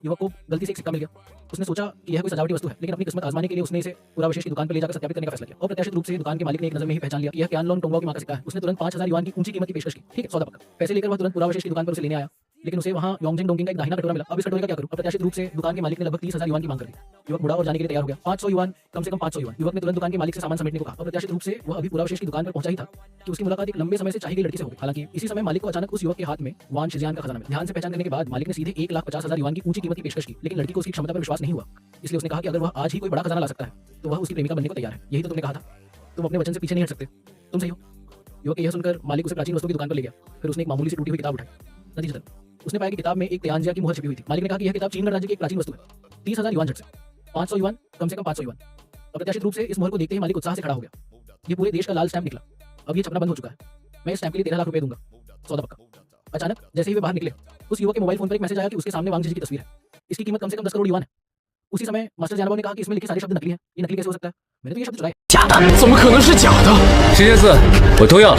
युवक को गलती से एक सिक्का मिल गया। उसने सोचा कि यह कोई सजावटी वस्तु है, लेकिन अपनी किस्मत आजमाने के लिए उसने इसे पुरावशेष की दुकान पर ले जाकर सत्यापित करने का फैसला किया। अप्रत्याशित रूप से दुकान के मालिक ने एक नजर में ही पहचान लिया कि यह क्यानलोन टोंगवा की मां का सिक्का है। उसने तुरंत 5000 युआन की ऊंची कीमत की पेशकश की। ठीक है, सौदा पक्का। पैसे लेकर वह तुरंत पुरावशेष की दुकान पर उसे लेने आया, लेकिन उसे वहां योंगजिंग डोंगिंग का एक दाहिना कटोरा मिला। अब इस कटोरे का क्या करूं? अप्रत्याशित रूप से दुकान के मालिक ने लगभग 30,000 युआन की मांग कर दी। युवक मुड़ा और जाने के लिए तैयार हो गया। 500 युआन, कम से कम 500 युआन। युवक ने तुरंत दुकान के मालिक से सामान समेटने को कहा। अप्रत्याशित रूप से वह अभी पुरावशेष की दुकान पर पहुंचा ही था कि उसकी मुलाकात एक लंबे समय से चाही गई लड़की से हो गई। हालांकि इसी समय मालिक को अचानक उस युवक के हाथ में वान शिजियान का खजाना मिला। ध्यान से पहचान करने के बाद मालिक ने सीधे 1,50,000 युआन की ऊंची कीमत की पेशकश की, लेकिन लड़की को उसकी क्षमता पर विश्वास नहीं हुआ। इसलिए उसने कहा कि अगर वह आज ही कोई बड़ा खजाना ला सकता है तो वह उसकी प्रेमिका बनने को तैयार है। यही तो तुमने कहा था, तुम अपने वचन से पीछे नहीं हट सकते। तुम सही हो। युवक यह सुनकर मालिक उसे प्राचीन वस्तु की दुकान पर ले गया। फिर उसने एक मामूली सी टूटी हुई किताब उठाई। नतीजतन उसने पाया कि किताब में एक तियांजिया की मुहर छिपी हुई थी। मालिक ने कहा कि यह किताब चीन गणराज्य की एक प्राचीन वस्तु है। 30,000 युआन झट से, 500 युआन, कम से कम 500 युआन। अप्रत्याशित रूप से इस मुहर को देखते ही मालिक उत्साह से खड़ा हो गया। ये पूरे देश का लाल स्टैंप निकला। अब ये छपना बंद हो चुका है। मैं इस स्टैंप के लिए 13 लाख रुपए दूंगा। सौदा पक्का। अचानक जैसे ही वे बाहर निकले, उस युवक के मोबाइल फोन पर एक मैसेज आया कि उसके सामने वांग झीजी की तस्वीर है। इसकी कीमत कम से कम 10 करोड़ युआन है। उसी समय मास्टर जानबाओ ने कहा कि इसमें लिखे सारे शब्द नकली हैं। ये नकली कैसे हो सकता है? मैंने तो ये शब्द चुराए।假的，怎么可能是假的？这些字我都要了。